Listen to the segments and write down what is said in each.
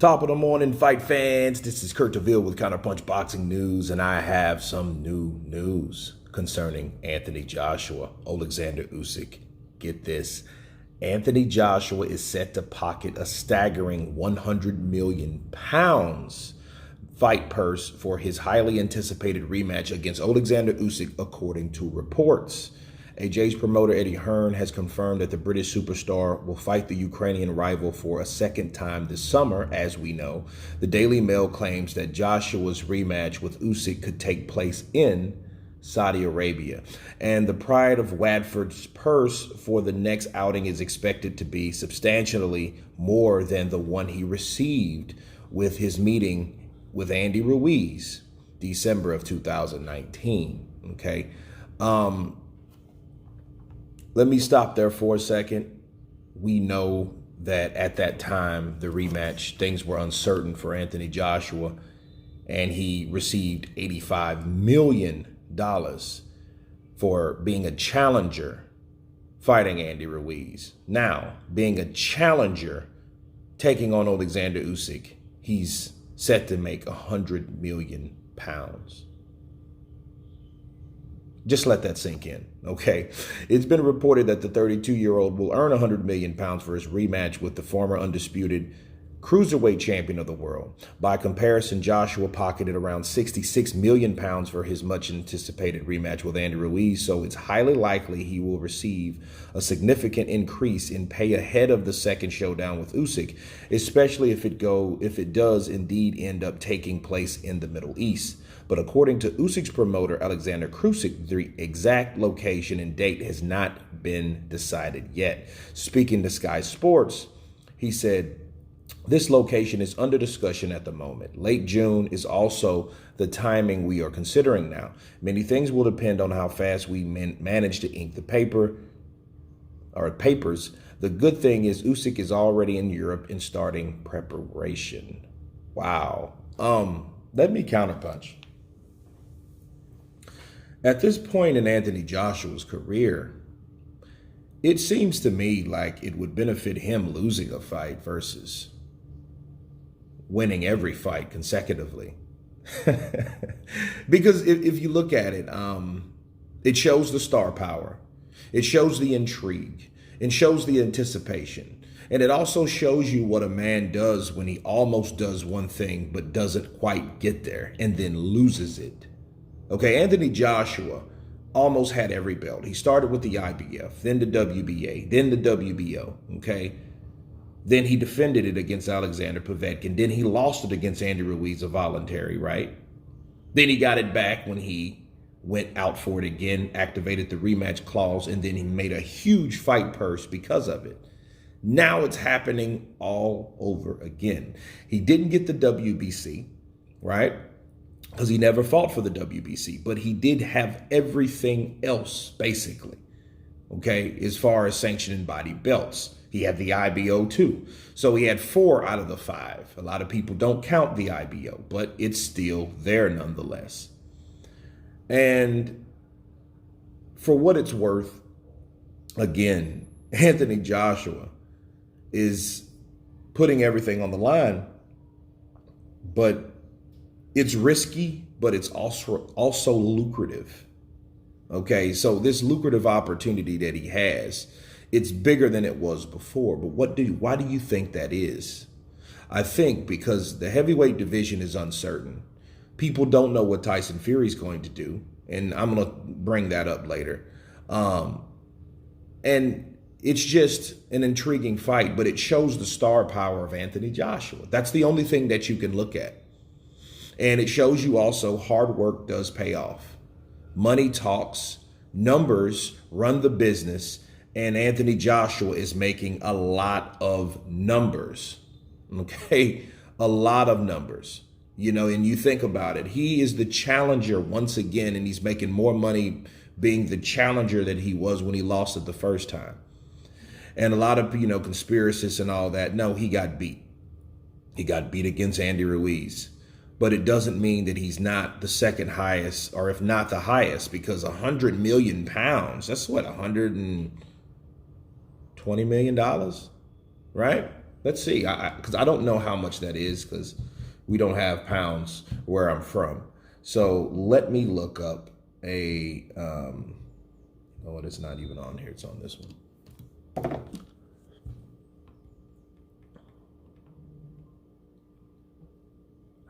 Top of the morning, fight fans. This is Kurt DeVille with Counterpunch Boxing News, and I have some new news concerning Anthony Joshua, Oleksandr Usyk. Get this. Anthony Joshua is set to pocket a staggering 100 million pounds fight purse for his highly anticipated rematch against Oleksandr Usyk, according to reports. AJ's promoter Eddie Hearn has confirmed that the British superstar will fight the Ukrainian rival for a second time this summer. As we know, the Daily Mail claims that Joshua's rematch with Usyk could take place in Saudi Arabia, and the pride of Watford's purse for the next outing is expected to be substantially more than the one he received with his meeting with Andy Ruiz, December of 2019. Okay. Let me stop there for a second. We know that at that time, the rematch, things were uncertain for Anthony Joshua, and he received $85 million for being a challenger fighting Andy Ruiz. Now, being a challenger, taking on Oleksandr Usyk, he's set to make 100 million pounds. Just let that sink in, okay? It's been reported that the 32-year-old will earn 100 million pounds for his rematch with the former undisputed cruiserweight champion of the world. By comparison, Joshua pocketed around 66 million pounds for his much anticipated rematch with Andy Ruiz, so it's highly likely he will receive a significant increase in pay ahead of the second showdown with Usyk, especially if it does indeed end up taking place in the Middle East. But according to Usyk's promoter, Oleksandr Usyk, the exact location and date has not been decided yet. Speaking to Sky Sports, he said, "This location is under discussion at the moment. Late June is also the timing we are considering now. Many things will depend on how fast we manage to ink the papers. The good thing is Usyk is already in Europe and starting preparation." Wow. Let me counterpunch. At this point in Anthony Joshua's career, it seems to me like it would benefit him losing a fight versus winning every fight consecutively. Because if you look at it, it shows the star power. It shows the intrigue. It shows the anticipation. And it also shows you what a man does when he almost does one thing but doesn't quite get there and then loses it. Okay, Anthony Joshua almost had every belt. He started with the IBF, then the WBA, then the WBO, okay? Then he defended it against Alexander Povetkin. Then he lost it against Andy Ruiz, a voluntary, right? Then he got it back when he went out for it again, activated the rematch clause, and then he made a huge fight purse because of it. Now it's happening all over again. He didn't get the WBC, right? Because he never fought for the WBC, but he did have everything else, basically, okay, as far as sanctioned body belts. He had the IBO too. So he had 4 out of the 5. A lot of people don't count the IBO, but it's still there nonetheless. And for what it's worth, again, Anthony Joshua is putting everything on the line, but it's risky, but it's also lucrative. Okay, so this lucrative opportunity that he has, it's bigger than it was before. But why do you think that is? I think because the heavyweight division is uncertain. People don't know what Tyson Fury's going to do, and I'm going to bring that up later. And it's just an intriguing fight, but it shows the star power of Anthony Joshua. That's the only thing that you can look at. And it shows you also hard work does pay off. Money talks, numbers run the business, and Anthony Joshua is making a lot of numbers, okay? A lot of numbers, you know, and you think about it. He is the challenger once again, and he's making more money being the challenger than he was when he lost it the first time. And a lot of, conspiracists and all that, no, he got beat. He got beat against Andy Ruiz. But it doesn't mean that he's not the second highest, or if not the highest, because 100 million pounds, that's what, $120 million, right? Let's see, because I don't know how much that is because we don't have pounds where I'm from. So let me look up a. Oh, it's not even on here. It's on this one.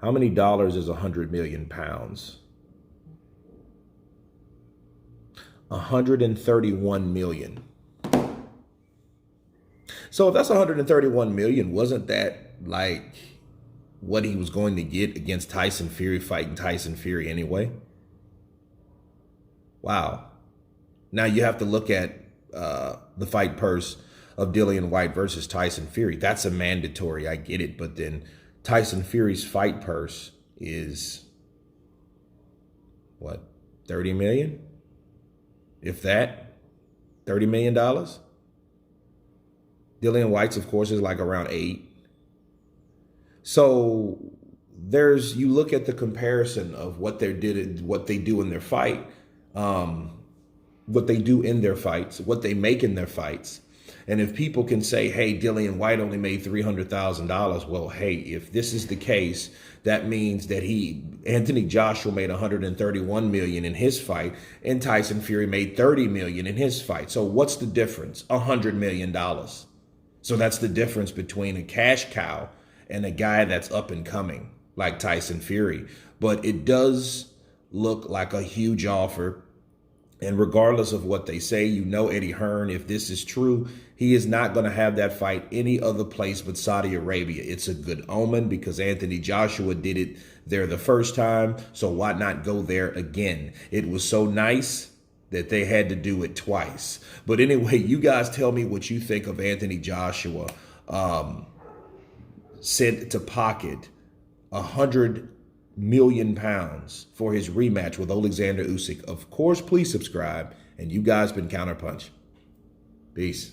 How many dollars is 100 million pounds? 131 million. So if that's 131 million, wasn't that like what he was going to get against Tyson Fury, fighting Tyson Fury anyway? Wow. Now you have to look at the fight purse of Dillian White versus Tyson Fury. That's a mandatory. I get it. But then Tyson Fury's fight purse is what, 30 million? If that, $30 million. Dillian White's, of course, is like around 8. So you look at the comparison of what they do in their fight, what they do in their fights, what they make in their fights. And if people can say, hey, Dillian White only made $300,000, well, hey, if this is the case, that means that Anthony Joshua made $131 million in his fight, and Tyson Fury made $30 million in his fight. So what's the difference? $100 million. So that's the difference between a cash cow and a guy that's up and coming like Tyson Fury. But it does look like a huge offer. And regardless of what they say, Eddie Hearn, if this is true, he is not going to have that fight any other place but Saudi Arabia. It's a good omen because Anthony Joshua did it there the first time. So why not go there again? It was so nice that they had to do it twice. But anyway, you guys tell me what you think of Anthony Joshua sent to pocket 100 million pounds for his rematch with Oleksandr Usyk. Of course, please subscribe. And you guys been Counterpunch. Peace.